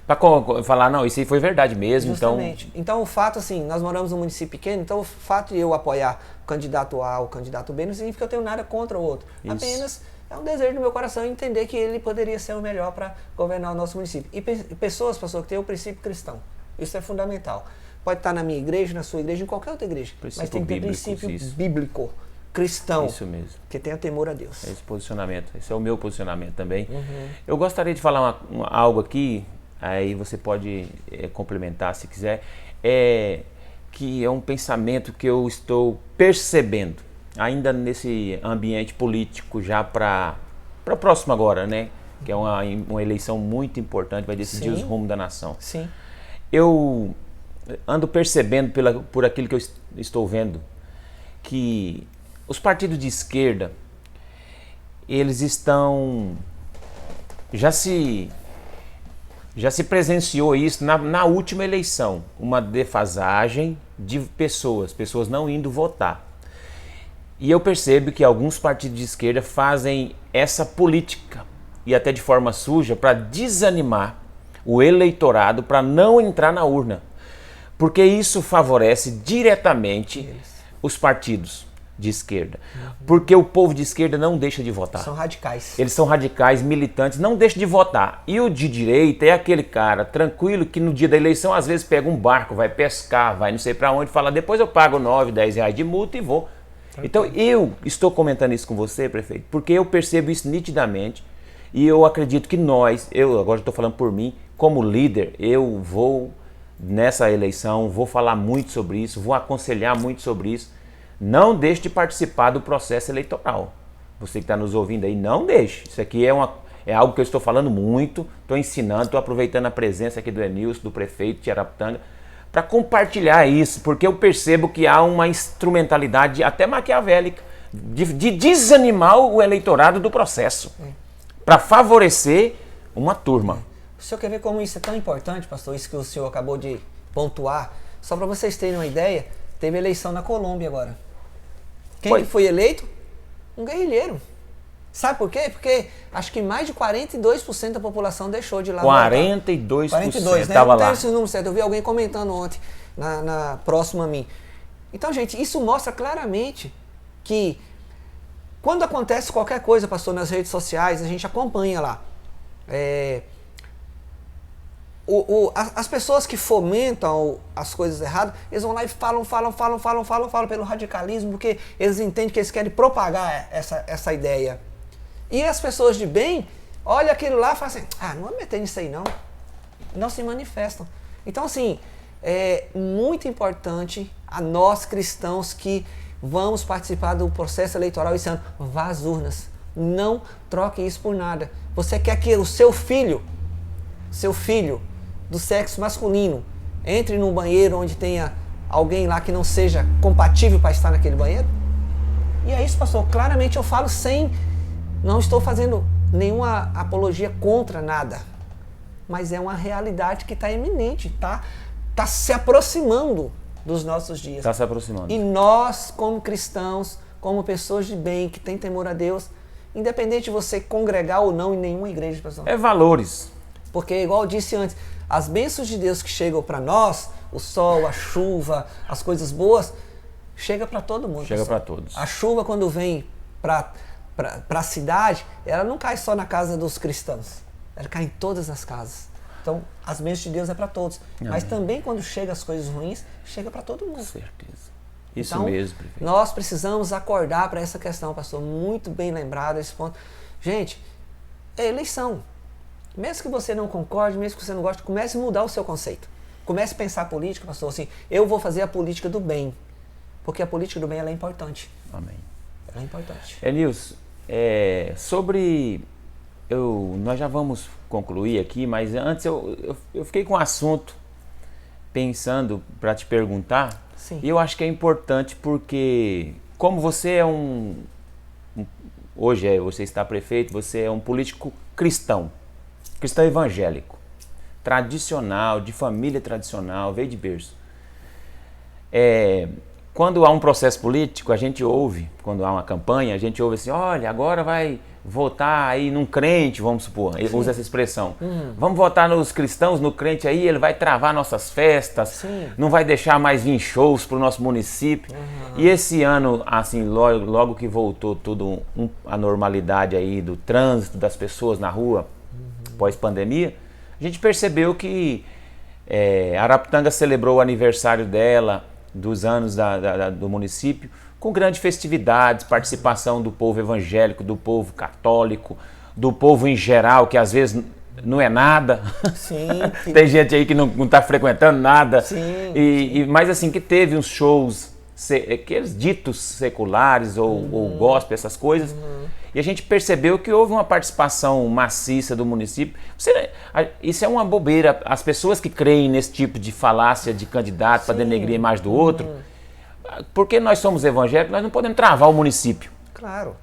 Para falar, não, isso aí foi verdade mesmo. Justamente. Então o fato, assim, nós moramos num município pequeno, então o fato de eu apoiar o candidato A ou o candidato B não significa que eu tenho nada contra o outro. Isso. Apenas é um desejo do meu coração entender que ele poderia ser o melhor para governar o nosso município. E pessoas, pastor, que têm o princípio cristão. Isso é fundamental. Pode estar na minha igreja, na sua igreja, em qualquer outra igreja. Mas tem que ter princípio bíblico, cristão. Isso mesmo. Que tenha temor a Deus. Esse posicionamento. Esse é o meu posicionamento também. Eu gostaria de falar algo aqui, aí você pode complementar se quiser, que é um pensamento que eu estou percebendo, ainda nesse ambiente político, já para o próximo agora, né? Que é uma eleição muito importante, vai decidir os rumos da nação. Sim. Eu ando percebendo por aquilo que eu estou vendo, que os partidos de esquerda, eles estão... Já se presenciou isso na última eleição, uma defasagem de pessoas não indo votar. E eu percebo que alguns partidos de esquerda fazem essa política, e até de forma suja, para desanimar o eleitorado para não entrar na urna. Porque isso favorece diretamente os partidos de esquerda. Porque o povo de esquerda não deixa de votar. São radicais. Eles são radicais, militantes, não deixam de votar. E o de direita é aquele cara tranquilo que no dia da eleição às vezes pega um barco, vai pescar, vai não sei para onde, fala, depois eu pago 9, 10 reais de multa e vou. Então eu estou comentando isso com você, prefeito, porque eu percebo isso nitidamente e eu acredito que eu agora estou falando por mim, como líder, eu vou nessa eleição, vou falar muito sobre isso, vou aconselhar muito sobre isso. Não deixe de participar do processo eleitoral. Você que está nos ouvindo aí, não deixe. Isso aqui é algo que eu estou falando muito, estou ensinando, estou aproveitando a presença aqui do Enilson, do prefeito de Araputanga, para compartilhar isso, porque eu percebo que há uma instrumentalidade até maquiavélica de desanimar o eleitorado do processo, para favorecer uma turma. O senhor quer ver como isso é tão importante, pastor, isso que o senhor acabou de pontuar? Só para vocês terem uma ideia, teve eleição na Colômbia agora. Quem foi eleito? Um guerrilheiro. Sabe por quê? Porque acho que mais de 42% da população deixou de lá. 42%, 42%, né? estava lá. Eu não tenho esse número certo, eu vi alguém comentando ontem, próximo a mim. Então, gente, isso mostra claramente que Quando acontece qualquer coisa, pastor, nas redes sociais, a gente acompanha lá. As pessoas que fomentam as coisas erradas, eles vão lá e falam pelo radicalismo, porque eles entendem que eles querem propagar essa ideia. E as pessoas de bem, olham aquilo lá e falam assim, não vou meter nisso aí não. Não se manifestam. Então assim, é muito importante a nós cristãos que vamos participar do processo eleitoral esse ano, vá às urnas. Não troque isso por nada. Você quer que o seu filho do sexo masculino entre num banheiro onde tenha alguém lá que não seja compatível para estar naquele banheiro? E é isso, pastor. Claramente eu falo não estou fazendo nenhuma apologia contra nada, mas é uma realidade que está iminente, tá se aproximando dos nossos dias. Está se aproximando. E nós, como cristãos, como pessoas de bem, que têm temor a Deus, independente de você congregar ou não em nenhuma igreja, pastor. É valores. Porque, igual eu disse antes, as bênçãos de Deus que chegam para nós, o sol, a chuva, as coisas boas, chega para todo mundo. Chega para todos. A chuva, quando vem para a cidade, ela não cai só na casa dos cristãos, ela cai em todas as casas. Então, as bênçãos de Deus é para todos. Amém. Mas também, quando chega as coisas ruins, chega para todo mundo. Com certeza. Isso então, mesmo, prefeito. Nós precisamos acordar para essa questão, pastor. Muito bem lembrado esse ponto. Gente, é eleição. Mesmo que você não concorde, mesmo que você não goste, comece a mudar o seu conceito. Comece a pensar a política, pastor, assim, eu vou fazer a política do bem. Porque a política do bem, ela é importante. Amém. Ela é importante. Nilson, nós já vamos concluir aqui, mas antes eu fiquei com um assunto pensando para te perguntar. Sim. E eu acho que é importante porque, como você é hoje você está prefeito, você é um político cristão evangélico, tradicional, de família tradicional, veio de berço. Quando há um processo político, a gente ouve, quando há uma campanha, a gente ouve assim, olha, agora vai votar aí num crente, vamos supor, ele usa essa expressão. Vamos votar nos cristãos, no crente aí, ele vai travar nossas festas, Sim. não vai deixar mais vir shows para o nosso município. E esse ano, assim, logo que voltou tudo a normalidade aí do trânsito, das pessoas na rua, pós-pandemia, a gente percebeu que Araputanga celebrou o aniversário dela, dos anos do município, com grandes festividades, participação do povo evangélico, do povo católico, do povo em geral, que às vezes não é nada. Sim. Tem gente aí que não está frequentando nada. Sim. Mas assim, que teve uns shows, aqueles ditos seculares ou gospel, essas coisas. E a gente percebeu que houve uma participação maciça do município. Isso é uma bobeira. As pessoas que creem nesse tipo de falácia de candidato para denegrir a imagem do outro, porque nós somos evangélicos, nós não podemos travar o município. Claro.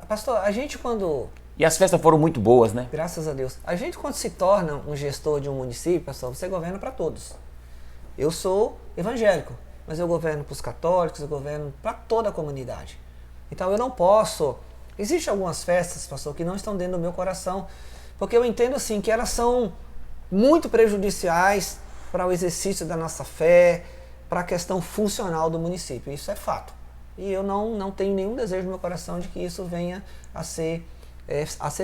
Pastor, a gente quando... E as festas foram muito boas, né? Graças a Deus. A gente quando se torna um gestor de um município, pastor, você governa para todos. Eu sou evangélico, mas eu governo para os católicos, eu governo para toda a comunidade. Então eu não posso... Existem algumas festas, pastor, que não estão dentro do meu coração, porque eu entendo assim que elas são muito prejudiciais para o exercício da nossa fé, para a questão funcional do município. Isso é fato. E eu não tenho nenhum desejo no meu coração de que isso venha a ser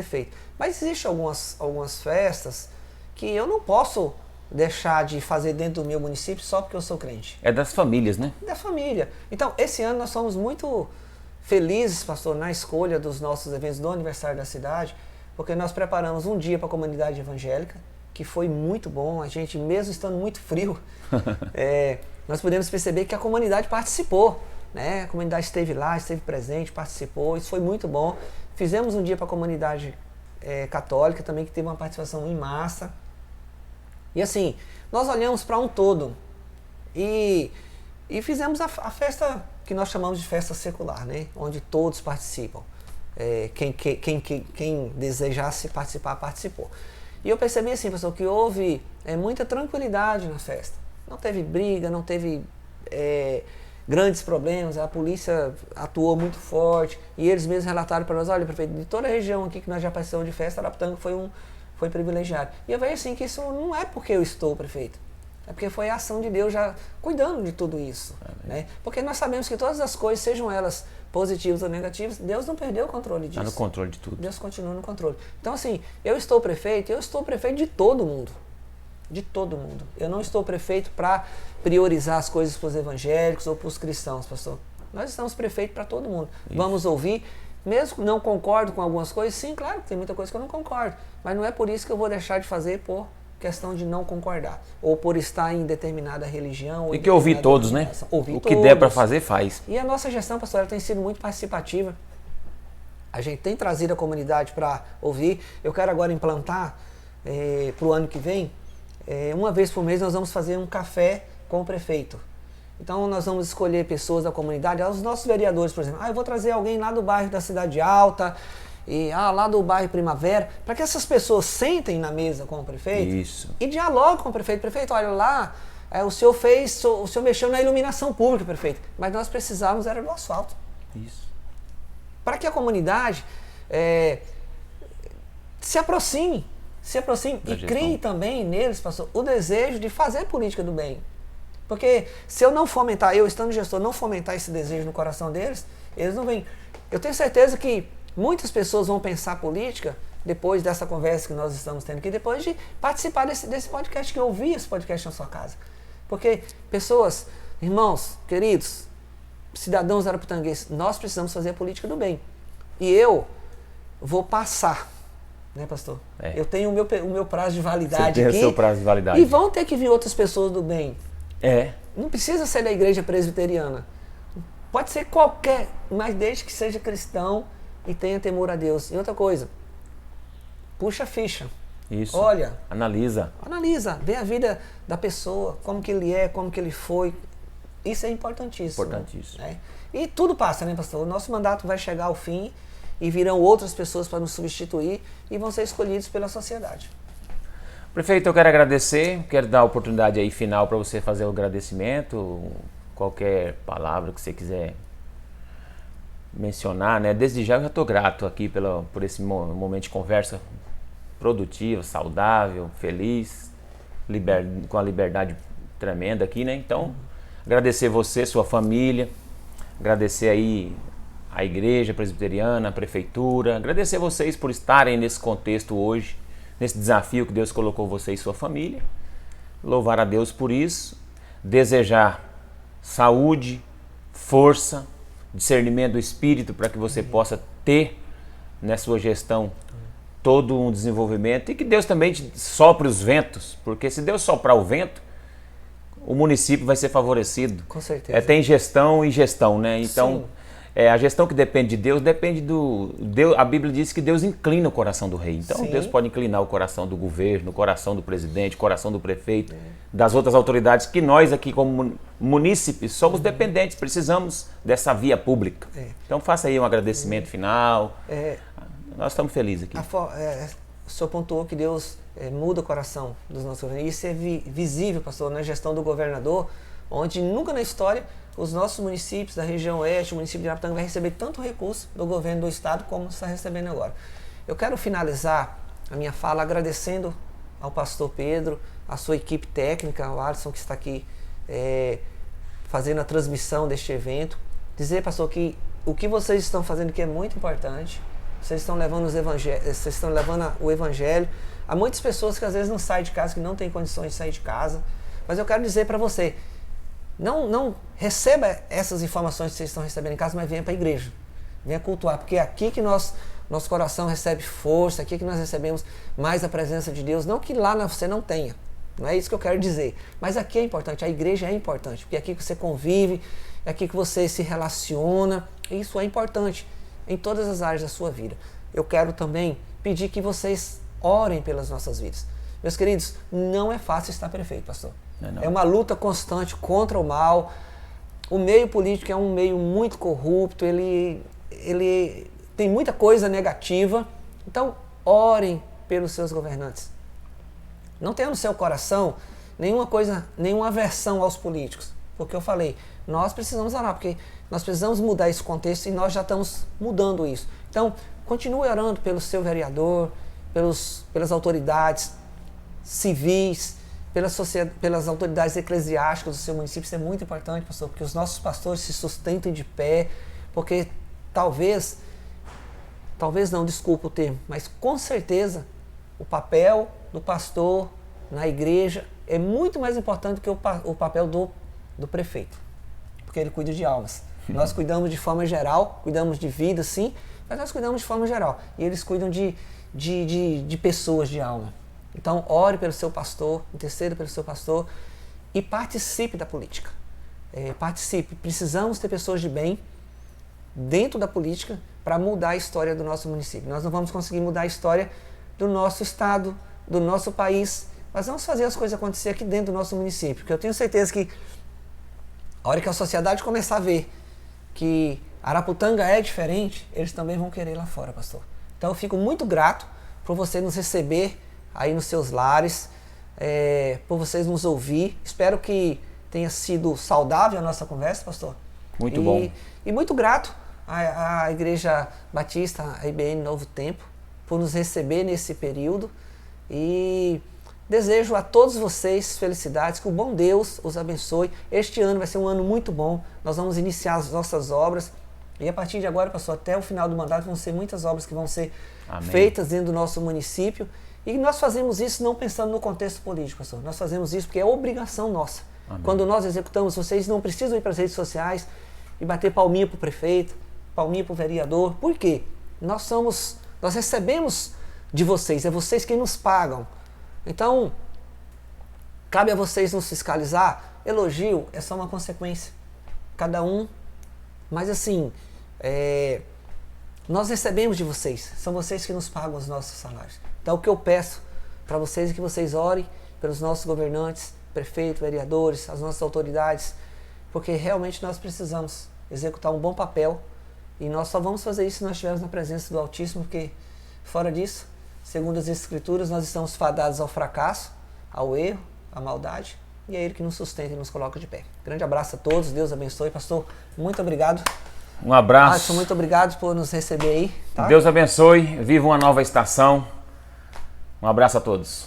feito. Mas existem algumas festas que eu não posso deixar de fazer dentro do meu município só porque eu sou crente. É das famílias, né? Da família. Então, esse ano nós somos muito felizes, pastor, na escolha dos nossos eventos do aniversário da cidade, porque nós preparamos um dia para a comunidade evangélica, que foi muito bom. A gente, mesmo estando muito frio, nós pudemos perceber que a comunidade participou, né? A comunidade esteve lá, esteve presente, participou, isso foi muito bom. Fizemos um dia para a comunidade católica também, que teve uma participação em massa. E assim, nós olhamos para um todo e fizemos a festa que nós chamamos de festa secular, né? Onde todos participam. Quem desejasse participar, participou. E eu percebi assim, pessoal, que houve muita tranquilidade na festa. Não teve briga, não teve grandes problemas, a polícia atuou muito forte e eles mesmos relataram para nós, olha, prefeito, de toda a região aqui que nós já participamos de festa, Araputanga foi privilegiado. E eu vejo assim que isso não é porque eu estou prefeito, é porque foi a ação de Deus já cuidando de tudo isso. Né? Porque nós sabemos que todas as coisas, sejam elas positivos ou negativos, Deus não perdeu o controle disso. Está no controle de tudo. Deus continua no controle. Então, assim, eu estou prefeito de todo mundo. De todo mundo. Eu não estou prefeito para priorizar as coisas para os evangélicos ou para os cristãos, pastor. Nós estamos prefeito para todo mundo. Isso. Vamos ouvir, mesmo que não concordo com algumas coisas, sim, claro, tem muita coisa que eu não concordo, mas não é por isso que eu vou deixar de fazer por questão de não concordar, ou por estar em determinada religião. E que ouvir todos, né? Ouvir o que der para fazer, faz. E a nossa gestão, pastor, ela tem sido muito participativa. A gente tem trazido a comunidade para ouvir. Eu quero agora implantar, para o ano que vem, uma vez por mês nós vamos fazer um café com o prefeito. Então nós vamos escolher pessoas da comunidade, os nossos vereadores, por exemplo. Eu vou trazer alguém lá do bairro da Cidade Alta, e lá do bairro Primavera, para que essas pessoas sentem na mesa com o prefeito. Isso. E dialoguem com o prefeito. Prefeito, olha lá, o senhor mexeu na iluminação pública, prefeito, mas nós precisávamos era do asfalto. Isso. Para que a comunidade se aproxime e crie também neles, pastor, o desejo de fazer política do bem. Porque se eu não fomentar, eu estando gestor, não fomentar esse desejo no coração deles, eles não vêm. Eu tenho certeza que muitas pessoas vão pensar política depois dessa conversa que nós estamos tendo aqui, depois de participar desse podcast, que ouvir esse podcast na sua casa. Porque pessoas, irmãos, queridos, cidadãos araputanguenses, nós precisamos fazer a política do bem. E eu vou passar, né, pastor? Eu tenho o meu prazo de validade aqui. Você tem o seu prazo de validade. E vão ter que vir outras pessoas do bem. Não precisa ser da igreja presbiteriana. Pode ser qualquer, mas desde que seja cristão e tenha temor a Deus. E outra coisa, puxa a ficha. Isso. Olha. Analisa, vê a vida da pessoa, como que ele é, como que ele foi. Isso é importantíssimo. Né? E tudo passa, né, pastor? O nosso mandato vai chegar ao fim e virão outras pessoas para nos substituir e vão ser escolhidos pela sociedade. Prefeito, eu quero agradecer, quero dar a oportunidade aí final para você fazer o agradecimento, qualquer palavra que você quiser mencionar, né? Desde já eu já estou grato aqui por esse momento de conversa produtiva, saudável, feliz, com a liberdade tremenda aqui, né? Então, agradecer você, sua família, agradecer aí a igreja presbiteriana, a prefeitura, agradecer vocês por estarem nesse contexto hoje, nesse desafio que Deus colocou você e sua família, louvar a Deus por isso, desejar saúde, força, discernimento do Espírito para que você possa ter na sua gestão todo um desenvolvimento e que Deus também te sopre os ventos, porque se Deus soprar o vento, o município vai ser favorecido. Com certeza. Tem gestão e gestão, né? Então, a gestão que depende de Deus, depende a Bíblia diz que Deus inclina o coração do rei. Então, Deus pode inclinar o coração do governo, o coração do presidente, o coração do prefeito, das outras autoridades, que nós aqui como munícipes somos dependentes, precisamos dessa via pública. Então, faça aí um agradecimento final. Nós estamos felizes aqui. O senhor pontuou que Deus muda o coração dos nossos governantes. Isso é visível, pastor, na gestão do governador, onde nunca na história os nossos municípios da região oeste, o município de Araputanga vai receber tanto recurso do governo do estado como está recebendo agora. Eu quero finalizar a minha fala agradecendo ao pastor Pedro, a sua equipe técnica, o Alisson que está aqui fazendo a transmissão deste evento. Dizer, pastor, que o que vocês estão fazendo aqui é muito importante. Vocês estão levando o evangelho a muitas pessoas que às vezes não saem de casa, que não têm condições de sair de casa. Mas eu quero dizer para você, não receba essas informações que vocês estão recebendo em casa, mas venha para a igreja. Venha cultuar, porque é aqui que nosso coração recebe força, aqui que nós recebemos mais a presença de Deus. Não que lá você não tenha, não é isso que eu quero dizer. Mas aqui é importante, a igreja é importante, porque é aqui que você convive, é aqui que você se relaciona, e isso é importante em todas as áreas da sua vida. Eu quero também pedir que vocês orem pelas nossas vidas. Meus queridos, não é fácil estar prefeito, pastor. Não. É uma luta constante contra o mal. O meio político é um meio muito corrupto, ele tem muita coisa negativa. Então, orem pelos seus governantes. Não tenha no seu coração nenhuma aversão aos políticos. Porque eu falei, nós precisamos orar, porque nós precisamos mudar esse contexto e nós já estamos mudando isso. Então, continue orando pelo seu vereador, pelas autoridades civis, pelas autoridades eclesiásticas do seu município. Isso é muito importante, pastor, porque os nossos pastores se sustentam de pé Porque talvez não, desculpa o termo, mas com certeza o papel do pastor na igreja é muito mais importante que o papel do prefeito, porque ele cuida de almas. Nós cuidamos de forma geral, cuidamos de vida, sim, mas nós cuidamos de forma geral. E eles cuidam de pessoas, de alma. Então, ore pelo seu pastor, interceda pelo seu pastor e participe da política. Participe. Precisamos ter pessoas de bem dentro da política para mudar a história do nosso município. Nós não vamos conseguir mudar a história do nosso estado, do nosso país, mas vamos fazer as coisas acontecer aqui dentro do nosso município. Porque eu tenho certeza que a hora que a sociedade começar a ver que Araputanga é diferente, eles também vão querer ir lá fora, pastor. Então eu fico muito grato por você nos receber aí nos seus lares, por vocês nos ouvir. Espero que tenha sido saudável a nossa conversa, pastor. Muito bom. E muito grato à Igreja Batista, a IBN Novo Tempo, por nos receber nesse período. E desejo a todos vocês felicidades, que o bom Deus os abençoe. Este ano vai ser um ano muito bom. Nós vamos iniciar as nossas obras. E a partir de agora, pastor, até o final do mandato vão ser muitas obras que vão ser feitas dentro do nosso município. E nós fazemos isso não pensando no contexto político, pastor. Nós fazemos isso porque é obrigação nossa. Amém. Quando nós executamos, vocês não precisam ir para as redes sociais e bater palminha para o prefeito, palminha para o vereador. Por quê? Nós recebemos de vocês, é vocês quem nos pagam. Então, cabe a vocês nos fiscalizar. Elogio é só uma consequência. Cada um. Mas assim, nós recebemos de vocês. São vocês que nos pagam os nossos salários. Então, o que eu peço para vocês é que vocês orem pelos nossos governantes, prefeitos, vereadores, as nossas autoridades, porque realmente nós precisamos executar um bom papel e nós só vamos fazer isso se nós estivermos na presença do Altíssimo, porque fora disso, segundo as Escrituras, nós estamos fadados ao fracasso, ao erro, à maldade, e é Ele que nos sustenta e nos coloca de pé. Grande abraço a todos, Deus abençoe. Pastor, muito obrigado. Um abraço. Alisson, muito obrigado por nos receber aí. Tá? Deus abençoe, viva uma nova estação. Um abraço a todos.